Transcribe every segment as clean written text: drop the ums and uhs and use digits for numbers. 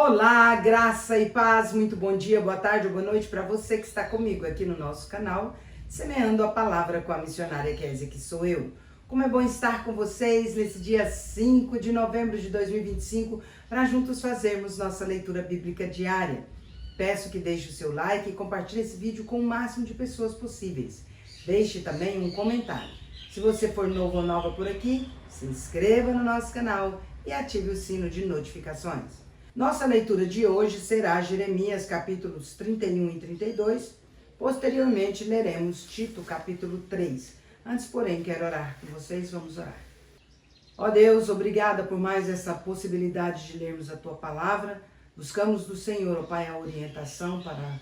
Olá, graça e paz, muito bom dia, boa tarde ou boa noite para você que está comigo aqui no nosso canal, Semeando a Palavra com a missionária Kézia, que sou eu. Como é bom estar com vocês nesse dia 5 de novembro de 2025 para juntos fazermos nossa leitura bíblica diária. Peço que deixe o seu like e compartilhe esse vídeo com o máximo de pessoas possíveis. Deixe também um comentário. Se você for novo ou nova por aqui, se inscreva no nosso canal e ative o sino de notificações. Nossa leitura de hoje será Jeremias capítulos 31 e 32. Posteriormente leremos Tito capítulo 3. Antes, porém, quero orar com vocês. Vamos orar. Ó Deus, obrigada por mais essa possibilidade de lermos a Tua Palavra. Buscamos do Senhor, ó Pai, a orientação para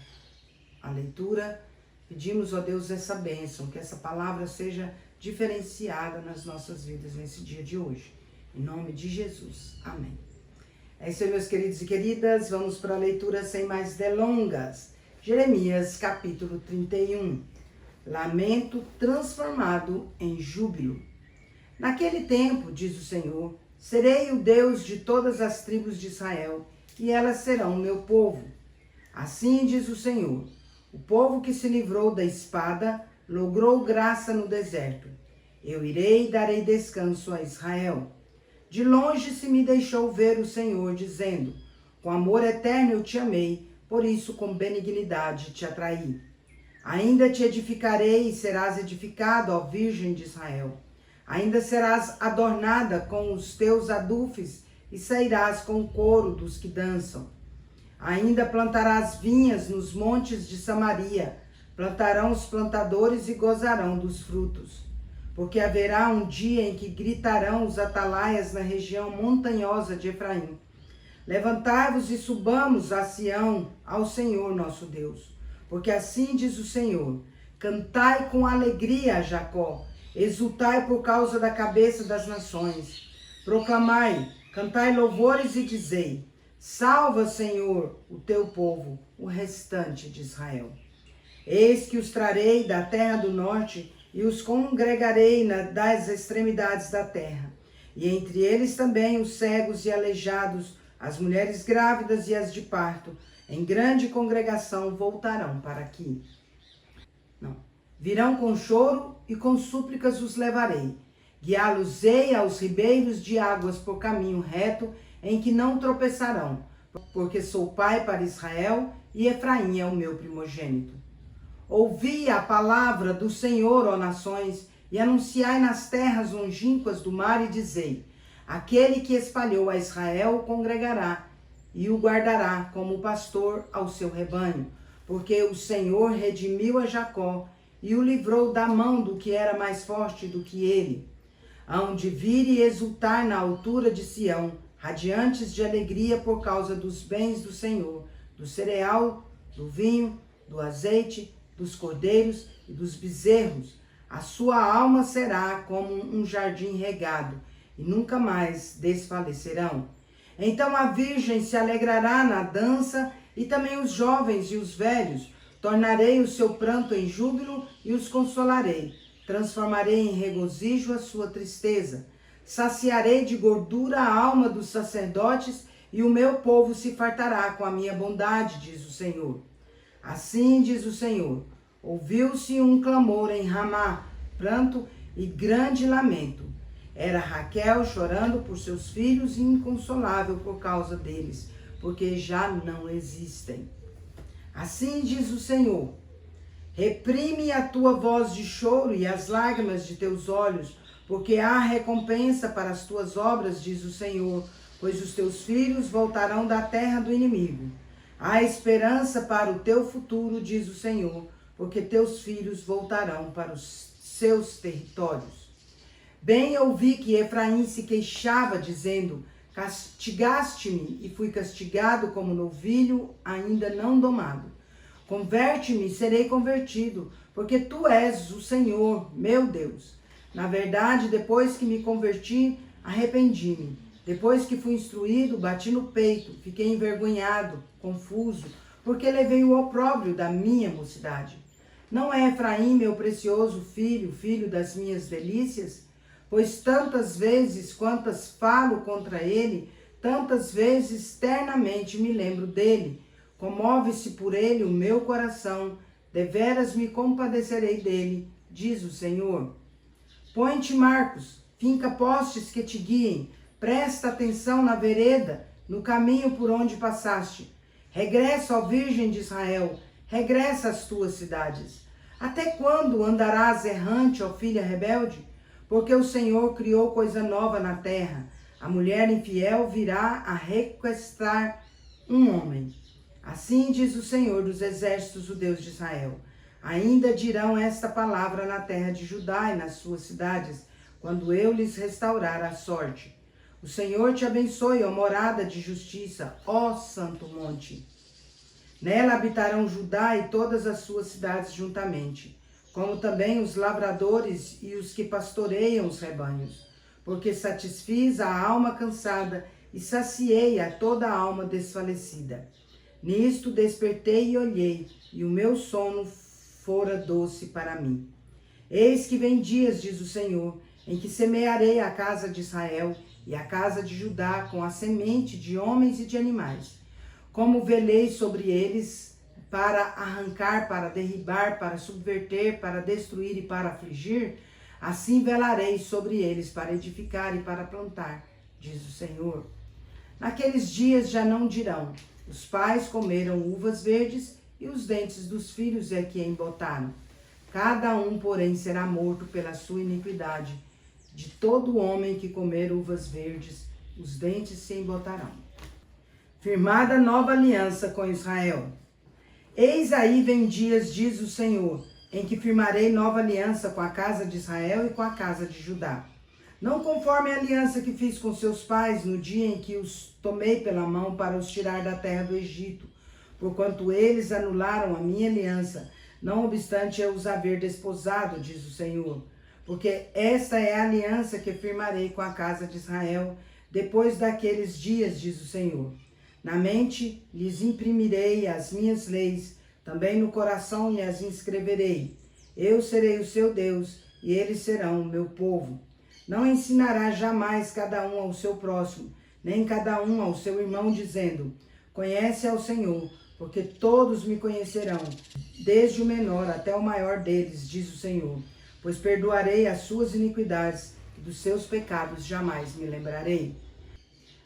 a leitura. Pedimos, ó Deus, essa bênção, que essa palavra seja diferenciada nas nossas vidas nesse dia de hoje. Em nome de Jesus. Amém. É isso aí, meus queridos e queridas. Vamos para a leitura sem mais delongas. Jeremias capítulo 31. Lamento transformado em júbilo. Naquele tempo, diz o Senhor, serei o Deus de todas as tribos de Israel, e elas serão meu povo. Assim diz o Senhor, o povo que se livrou da espada logrou graça no deserto. Eu irei e darei descanso a Israel. De longe se me deixou ver o Senhor, dizendo, com amor eterno eu te amei, por isso com benignidade te atraí. Ainda te edificarei e serás edificado, ó Virgem de Israel. Ainda serás adornada com os teus adufes e sairás com o coro dos que dançam. Ainda plantarás vinhas nos montes de Samaria, plantarão os plantadores e gozarão dos frutos. Porque haverá um dia em que gritarão os atalaias na região montanhosa de Efraim. Levantai-vos e subamos a Sião, ao Senhor nosso Deus. Porque assim diz o Senhor, cantai com alegria a Jacó, exultai por causa da cabeça das nações. Proclamai, cantai louvores e dizei, salva, Senhor, o teu povo, o restante de Israel. Eis que os trarei da terra do norte, e os congregarei das extremidades da terra. E entre eles também os cegos e aleijados, as mulheres grávidas e as de parto, em grande congregação voltarão para aqui. Virão com choro e com súplicas os levarei. Guiá-los-ei aos ribeiros de águas por caminho reto, em que não tropeçarão, porque sou pai para Israel e Efraim é o meu primogênito. Ouvi a palavra do Senhor, ó nações, e anunciai nas terras longínquas do mar e dizei, aquele que espalhou a Israel o congregará e o guardará como pastor ao seu rebanho, porque o Senhor redimiu a Jacó e o livrou da mão do que era mais forte do que ele. Hão de vir e exultar na altura de Sião, radiantes de alegria por causa dos bens do Senhor, do cereal, do vinho, do azeite, dos cordeiros e dos bezerros. A sua alma será como um jardim regado, e nunca mais desfalecerão. Então a virgem se alegrará na dança, e também os jovens e os velhos. Tornarei o seu pranto em júbilo e os consolarei. Transformarei em regozijo a sua tristeza. Saciarei de gordura a alma dos sacerdotes, e o meu povo se fartará com a minha bondade, diz o Senhor. Assim diz o Senhor, ouviu-se um clamor em Ramá, pranto e grande lamento. Era Raquel chorando por seus filhos e inconsolável por causa deles, porque já não existem. Assim diz o Senhor, reprime a tua voz de choro e as lágrimas de teus olhos, porque há recompensa para as tuas obras, diz o Senhor, pois os teus filhos voltarão da terra do inimigo. Há esperança para o teu futuro, diz o Senhor, porque teus filhos voltarão para os seus territórios. Bem ouvi que Efraim se queixava, dizendo, castigaste-me e fui castigado como novilho ainda não domado. Converte-me e serei convertido, porque tu és o Senhor, meu Deus. Na verdade, depois que me converti, arrependi-me. Depois que fui instruído, bati no peito, fiquei envergonhado, confuso, porque levei o opróbrio da minha mocidade. Não é Efraim, meu precioso filho, filho das minhas delícias? Pois tantas vezes quantas falo contra ele, Tantas vezes ternamente me lembro dele. Comove-se por ele o meu coração. Deveras me compadecerei dele, diz o Senhor. Põe-te, Marcos, finca postes que te guiem. Presta atenção na vereda, no caminho por onde passaste. Regressa, ó Virgem de Israel, regressa às tuas cidades. Até quando andarás errante, ó filha rebelde? Porque o Senhor criou coisa nova na terra. A mulher infiel virá a requestrar um homem. Assim diz o Senhor dos exércitos, o Deus de Israel. Ainda dirão esta palavra na terra de Judá e nas suas cidades, quando eu lhes restaurar a sorte. O Senhor te abençoe, ó morada de justiça, ó santo monte. Nela habitarão Judá e todas as suas cidades juntamente, como também os lavradores e os que pastoreiam os rebanhos, porque satisfiz a alma cansada e saciei a toda a alma desfalecida. Nisto despertei e olhei, e o meu sono fora doce para mim. Eis que vem dias, diz o Senhor, em que semearei a casa de Israel e a casa de Judá com a semente de homens e de animais. Como velei sobre eles para arrancar, para derribar, para subverter, para destruir e para afligir, assim velarei sobre eles para edificar e para plantar, diz o Senhor. Naqueles dias já não dirão, os pais comeram uvas verdes e os dentes dos filhos é que embotaram. Cada um, porém, será morto pela sua iniquidade. De todo homem que comer uvas verdes, os dentes se embotarão. Firmada nova aliança com Israel. Eis aí vem dias, diz o Senhor, em que firmarei nova aliança com a casa de Israel e com a casa de Judá. Não conforme a aliança que fiz com seus pais no dia em que os tomei pela mão para os tirar da terra do Egito, porquanto eles anularam a minha aliança, não obstante eu os haver desposado, diz o Senhor. Porque esta é a aliança que firmarei com a casa de Israel, depois daqueles dias, diz o Senhor. Na mente lhes imprimirei as minhas leis, também no coração lhe as inscreverei. Eu serei o seu Deus, e eles serão o meu povo. Não ensinará jamais cada um ao seu próximo, nem cada um ao seu irmão, dizendo, conhece ao Senhor, porque todos me conhecerão, desde o menor até o maior deles, diz o Senhor. Pois perdoarei as suas iniquidades, e dos seus pecados jamais me lembrarei.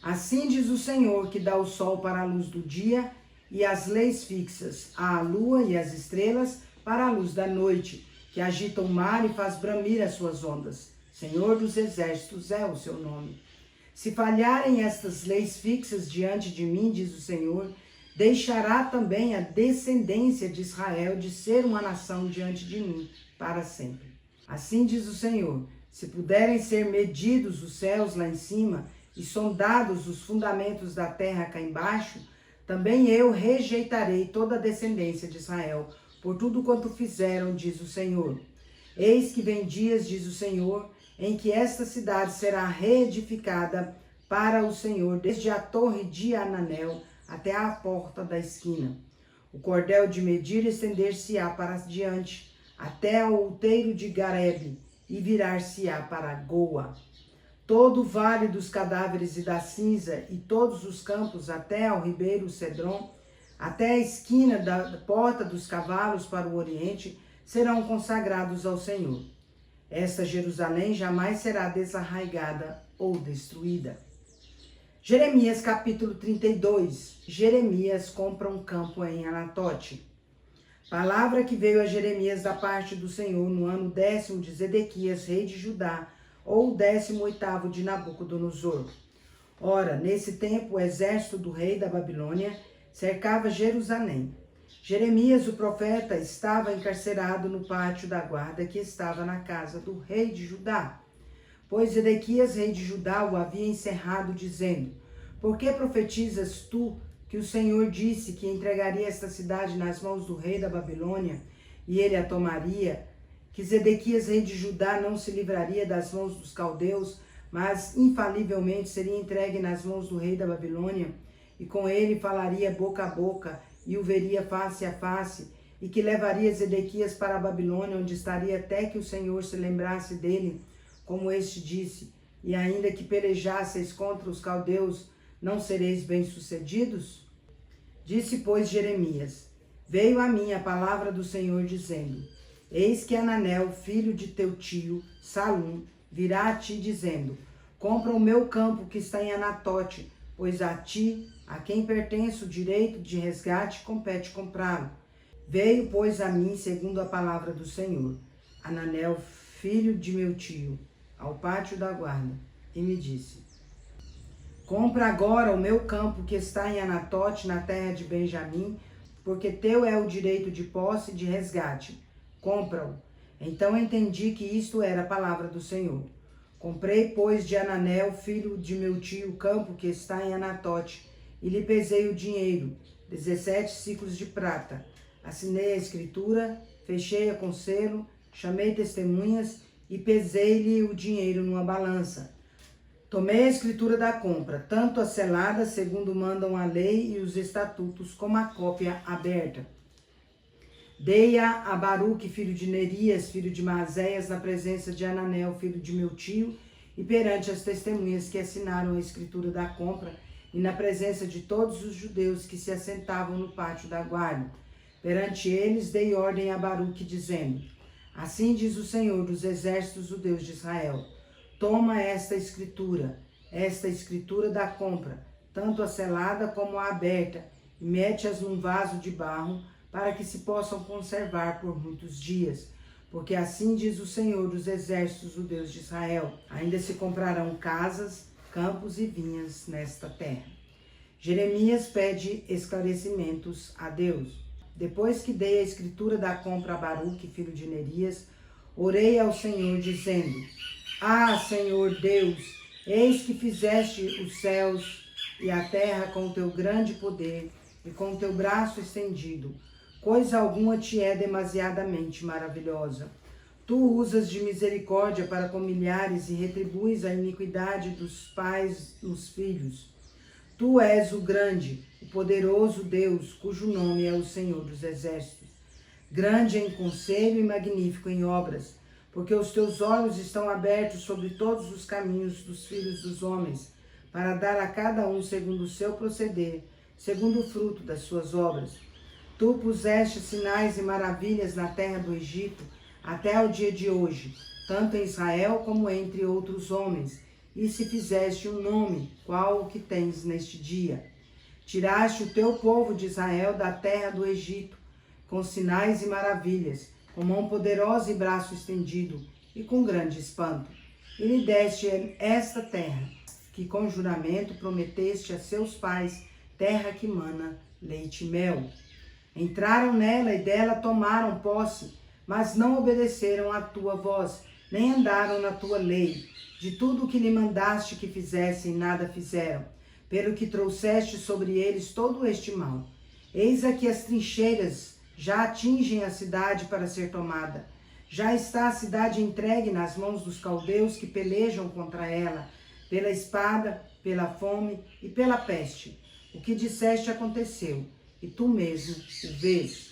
Assim diz o Senhor, que dá o sol para a luz do dia, e as leis fixas, a lua e as estrelas, para a luz da noite, que agita o mar e faz bramir as suas ondas. Senhor dos exércitos é o seu nome. Se falharem estas leis fixas diante de mim, diz o Senhor, deixará também a descendência de Israel de ser uma nação diante de mim para sempre. Assim diz o Senhor, se puderem ser medidos os céus lá em cima e sondados os fundamentos da terra cá embaixo, também eu rejeitarei toda a descendência de Israel, por tudo quanto fizeram, diz o Senhor. Eis que vem dias, diz o Senhor, em que esta cidade será reedificada para o Senhor, desde a torre de Ananel até a porta da esquina. O cordel de medir estender-se-á para diante, até o outeiro de Garebe, e virar-se-á para Goa. Todo o vale dos cadáveres e da cinza, e todos os campos, até ao ribeiro Cedron, até a esquina da porta dos cavalos para o oriente, serão consagrados ao Senhor. Esta Jerusalém jamais será desarraigada ou destruída. Jeremias capítulo 32. Jeremias compra um campo em Anatote. Palavra que veio a Jeremias da parte do Senhor no ano 10º de Zedequias, rei de Judá, ou 18º de Nabucodonosor. Ora, nesse tempo o exército do rei da Babilônia cercava Jerusalém. Jeremias, o profeta, estava encarcerado no pátio da guarda que estava na casa do rei de Judá. Pois Zedequias, rei de Judá, o havia encerrado, dizendo, por que profetizas tu que o Senhor disse que entregaria esta cidade nas mãos do rei da Babilônia, e ele a tomaria, que Zedequias, rei de Judá, não se livraria das mãos dos caldeus, mas infalivelmente seria entregue nas mãos do rei da Babilônia, e com ele falaria boca a boca, e o veria face a face, e que levaria Zedequias para a Babilônia, onde estaria até que o Senhor se lembrasse dele, como este disse, e ainda que pelejasseis contra os caldeus, não sereis bem-sucedidos? Disse, pois, Jeremias: veio a mim a palavra do Senhor, dizendo: eis que Hananel, filho de teu tio, Salum, virá a ti, dizendo: compra o meu campo que está em Anatote, pois a ti, a quem pertence o direito de resgate, compete comprá-lo. Veio, pois, a mim, segundo a palavra do Senhor, Hananel, filho de meu tio, ao pátio da guarda, e me disse: compra agora o meu campo que está em Anatote, na terra de Benjamim, porque teu é o direito de posse e de resgate. Compra-o. Então entendi que isto era a palavra do Senhor. Comprei, pois, de Hananel, filho de meu tio, o campo que está em Anatote, e lhe pesei o dinheiro, 17 siclos de prata. Assinei a escritura, fechei-a com selo, chamei testemunhas e pesei-lhe o dinheiro numa balança. Tomei a escritura da compra, tanto a selada, segundo mandam a lei e os estatutos, como a cópia aberta. Dei-a a Baruque, filho de Nerias, filho de Maséias, na presença de Hananel, filho de meu tio, e perante as testemunhas que assinaram a escritura da compra, e na presença de todos os judeus que se assentavam no pátio da guarda. Perante eles dei ordem a Baruque, dizendo: assim diz o Senhor dos exércitos, o Deus de Israel: toma esta escritura da compra, tanto a selada como a aberta, e mete-as num vaso de barro, para que se possam conservar por muitos dias. Porque assim diz o Senhor dos exércitos, o Deus de Israel: ainda se comprarão casas, campos e vinhas nesta terra. Jeremias pede esclarecimentos a Deus. Depois que dei a escritura da compra a Baruque, filho de Nerias, orei ao Senhor, dizendo: ah, Senhor Deus, eis que fizeste os céus e a terra com o teu grande poder e com o teu braço estendido. Coisa alguma te é demasiadamente maravilhosa. Tu usas de misericórdia para com milhares e retribuis a iniquidade dos pais nos filhos. Tu és o grande, o poderoso Deus, cujo nome é o Senhor dos exércitos. Grande em conselho e magnífico em obras, porque os teus olhos estão abertos sobre todos os caminhos dos filhos dos homens, para dar a cada um segundo o seu proceder, segundo o fruto das suas obras. Tu puseste sinais e maravilhas na terra do Egito, até o dia de hoje, tanto em Israel como entre outros homens, e se fizeste um nome, qual o que tens neste dia. Tiraste o teu povo de Israel da terra do Egito, com sinais e maravilhas, com mão poderosa e braço estendido, e com grande espanto. E lhe deste esta terra, que com juramento prometeste a seus pais, terra que mana leite e mel. Entraram nela e dela tomaram posse, mas não obedeceram à tua voz, nem andaram na tua lei. De tudo o que lhe mandaste que fizessem, nada fizeram, pelo que trouxeste sobre eles todo este mal. Eis aqui as trincheiras já atingem a cidade para ser tomada. Já está a cidade entregue nas mãos dos caldeus que pelejam contra ela, pela espada, pela fome e pela peste. O que disseste aconteceu, e tu mesmo o vês.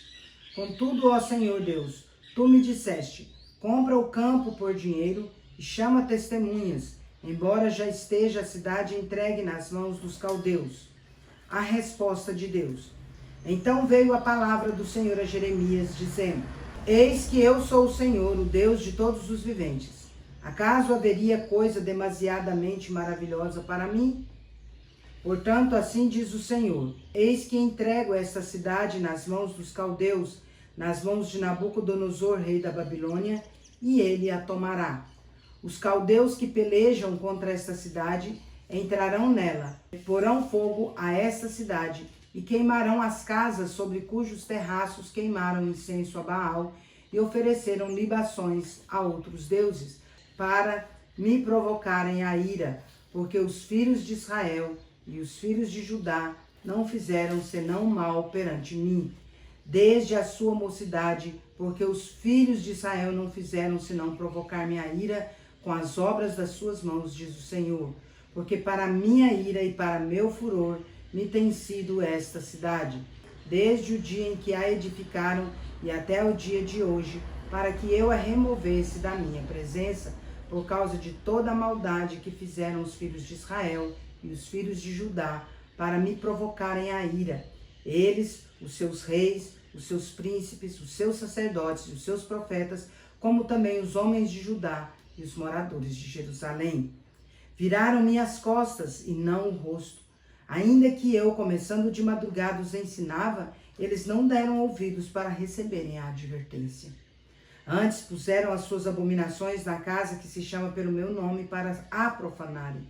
Contudo, ó Senhor Deus, tu me disseste: compra o campo por dinheiro e chama testemunhas, embora já esteja a cidade entregue nas mãos dos caldeus. A resposta de Deus. Então veio a palavra do Senhor a Jeremias, dizendo: eis que eu sou o Senhor, o Deus de todos os viventes. Acaso haveria coisa demasiadamente maravilhosa para mim? Portanto, assim diz o Senhor: eis que entrego esta cidade nas mãos dos caldeus, nas mãos de Nabucodonosor, rei da Babilônia, e ele a tomará. Os caldeus que pelejam contra esta cidade entrarão nela, porão fogo a esta cidade e queimarão as casas sobre cujos terraços queimaram incenso a Baal e ofereceram libações a outros deuses, para me provocarem a ira, porque os filhos de Israel e os filhos de Judá não fizeram senão mal perante mim, desde a sua mocidade, porque os filhos de Israel não fizeram senão provocar minha ira com as obras das suas mãos, diz o Senhor. Porque para minha ira e para meu furor me tem sido esta cidade, desde o dia em que a edificaram e até o dia de hoje, para que eu a removesse da minha presença, por causa de toda a maldade que fizeram os filhos de Israel e os filhos de Judá, para me provocarem a ira. Eles, os seus reis, os seus príncipes, os seus sacerdotes e os seus profetas, como também os homens de Judá e os moradores de Jerusalém. Viraram-me as costas e não o rosto. Ainda que eu, começando de madrugada, os ensinava, eles não deram ouvidos para receberem a advertência. Antes puseram as suas abominações na casa que se chama pelo meu nome para a profanarem.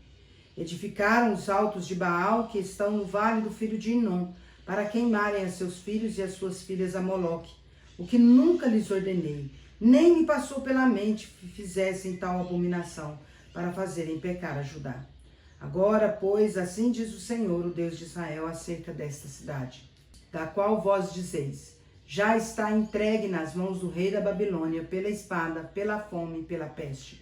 Edificaram os altos de Baal que estão no vale do filho de Inom, para queimarem a seus filhos e as suas filhas a Moloque, o que nunca lhes ordenei, nem me passou pela mente que fizessem tal abominação, para fazerem pecar a Judá. Agora, pois, assim diz o Senhor, o Deus de Israel, acerca desta cidade, da qual vós dizeis, já está entregue nas mãos do rei da Babilônia, pela espada, pela fome e pela peste.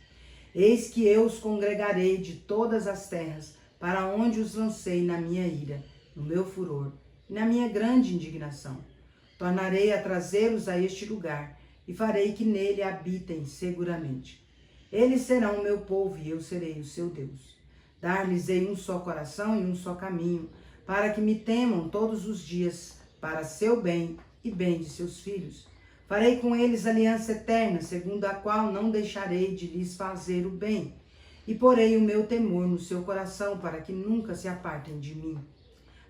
Eis que eu os congregarei de todas as terras, para onde os lancei na minha ira, no meu furor, e na minha grande indignação. Tornarei a trazê-los a este lugar, e farei que nele habitem seguramente. Eles serão o meu povo, e eu serei o seu Deus. Dar-lhes-ei um só coração e um só caminho, para que me temam todos os dias, para seu bem e bem de seus filhos. Farei com eles aliança eterna, segundo a qual não deixarei de lhes fazer o bem, e porei o meu temor no seu coração, para que nunca se apartem de mim.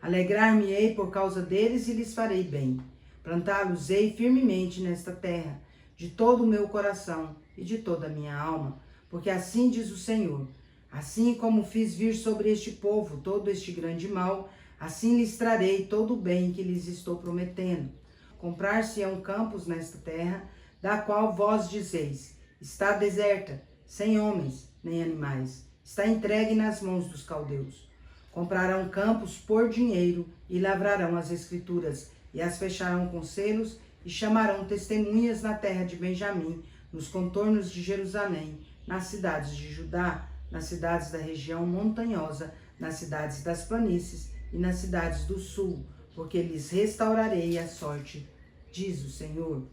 Alegrar-me-ei por causa deles e lhes farei bem. Plantá-los-ei firmemente nesta terra, de todo o meu coração e de toda a minha alma, porque assim diz o Senhor, assim como fiz vir sobre este povo todo este grande mal, assim lhes trarei todo o bem que lhes estou prometendo. Comprar-se-ão campos nesta terra, da qual vós dizeis, está deserta, sem homens nem animais, está entregue nas mãos dos caldeus. Comprarão campos por dinheiro e lavrarão as escrituras, e as fecharão com selos, e chamarão testemunhas na terra de Benjamim, nos contornos de Jerusalém, nas cidades de Judá, nas cidades da região montanhosa, nas cidades das planícies e nas cidades do sul, porque lhes restaurarei a sorte, diz o Senhor.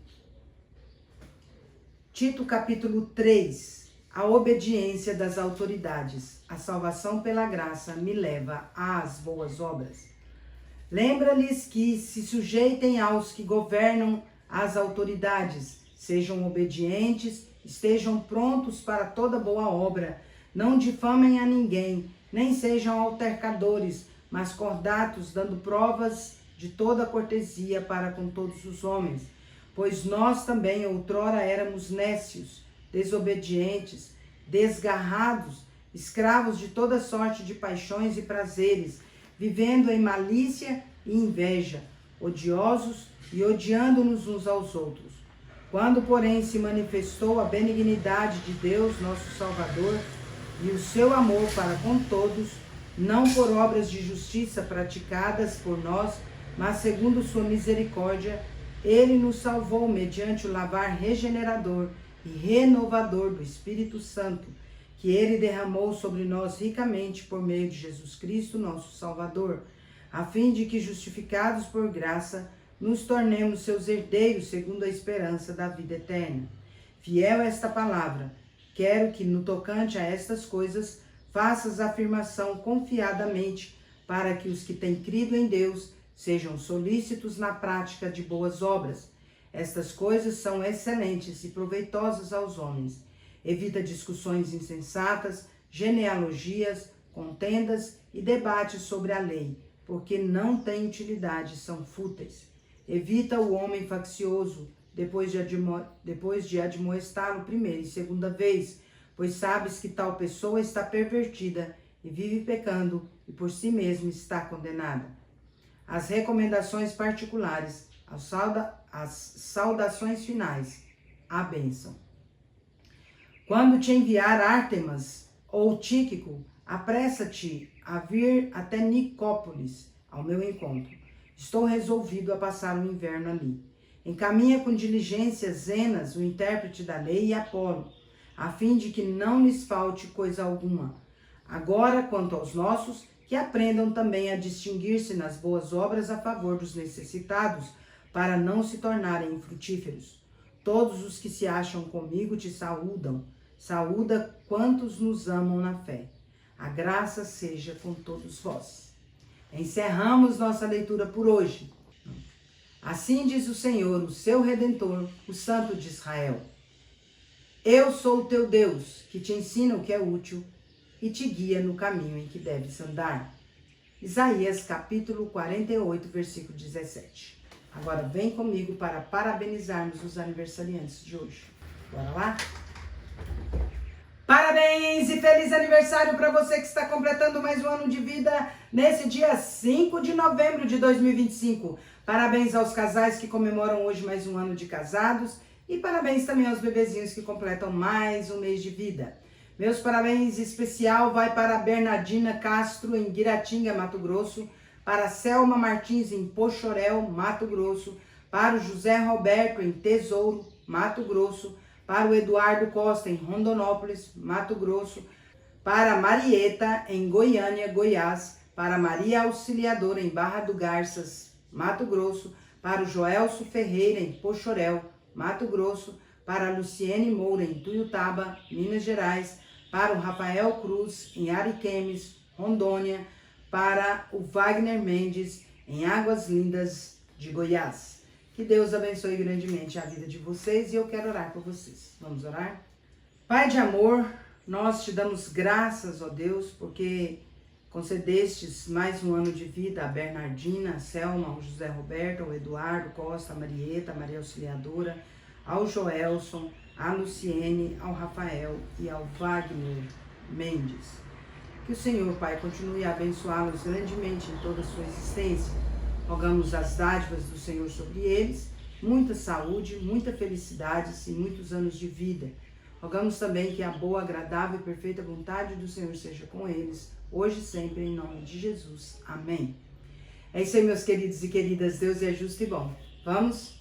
Tito capítulo 3. A obediência das autoridades. A salvação pela graça me leva às boas obras. Lembra-lhes que se sujeitem aos que governam as autoridades, sejam obedientes, estejam prontos para toda boa obra, não difamem a ninguém, nem sejam altercadores, mas cordatos, dando provas de toda cortesia para com todos os homens. Pois nós também outrora éramos nécios, desobedientes, desgarrados, escravos de toda sorte de paixões e prazeres, vivendo em malícia e inveja, odiosos e odiando-nos uns aos outros. Quando, porém, se manifestou a benignidade de Deus, nosso Salvador, e o seu amor para com todos, não por obras de justiça praticadas por nós, mas segundo sua misericórdia, ele nos salvou mediante o lavar regenerador e renovador do Espírito Santo, que ele derramou sobre nós ricamente por meio de Jesus Cristo, nosso Salvador, a fim de que, justificados por graça, nos tornemos seus herdeiros segundo a esperança da vida eterna. Fiel esta palavra, quero que, no tocante a estas coisas, faças afirmação confiadamente, para que os que têm crido em Deus sejam solícitos na prática de boas obras. Estas coisas são excelentes e proveitosas aos homens. Evita discussões insensatas, genealogias, contendas e debates sobre a lei, porque não têm utilidade, são fúteis. Evita o homem faccioso, depois de admoestá-lo primeira e segunda vez, pois sabes que tal pessoa está pervertida e vive pecando e por si mesma está condenada. As recomendações particulares, as saudações finais, a bênção. Quando te enviar Ártemas ou Tíquico, apressa-te a vir até Nicópolis, ao meu encontro. Estou resolvido a passar o inverno ali. Encaminha com diligência Zenas, o intérprete da lei, e Apolo, a fim de que não lhes falte coisa alguma. Agora, quanto aos nossos, que aprendam também a distinguir-se nas boas obras a favor dos necessitados, para não se tornarem infrutíferos. Todos os que se acham comigo te saúdam. Saúda quantos nos amam na fé. A graça seja com todos vós. Encerramos nossa leitura por hoje. Assim diz o Senhor, o seu Redentor, o Santo de Israel. Eu sou o teu Deus, que te ensina o que é útil e te guia no caminho em que deves andar. Isaías capítulo 48, versículo 17. Agora vem comigo para parabenizarmos os aniversariantes de hoje. Bora lá? Parabéns e feliz aniversário para você que está completando mais um ano de vida nesse dia 5 de novembro de 2025. Parabéns aos casais que comemoram hoje mais um ano de casados e parabéns também aos bebezinhos que completam mais um mês de vida. Meus parabéns especial vai para a Bernardina Castro em Guiratinga, Mato Grosso, para a Selma Martins em Poxorel, Mato Grosso, para o José Roberto em Tesouro, Mato Grosso, para o Eduardo Costa em Rondonópolis, Mato Grosso, para a Marieta em Goiânia, Goiás, para a Maria Auxiliadora em Barra do Garças, Mato Grosso, para o Joelso Ferreira em Poxorel, Mato Grosso, para a Luciene Moura em Tuiutaba, Minas Gerais, para o Rafael Cruz em Ariquemes, Rondônia, para o Wagner Mendes em Águas Lindas de Goiás. Que Deus abençoe grandemente a vida de vocês e eu quero orar por vocês. Vamos orar? Pai de amor, nós te damos graças, ó Deus, porque concedestes mais um ano de vida a Bernardina, a Selma, ao José Roberto, ao Eduardo Costa, a Marieta, a Maria Auxiliadora, ao Joelson, à Luciene, ao Rafael e ao Wagner Mendes. Que o Senhor, Pai, continue a abençoá-los grandemente em toda a sua existência. Rogamos as dádivas do Senhor sobre eles, muita saúde, muita felicidade e muitos anos de vida. Rogamos também que a boa, agradável e perfeita vontade do Senhor seja com eles, hoje e sempre, em nome de Jesus. Amém. É isso aí, meus queridos e queridas. Deus é justo e bom. Vamos?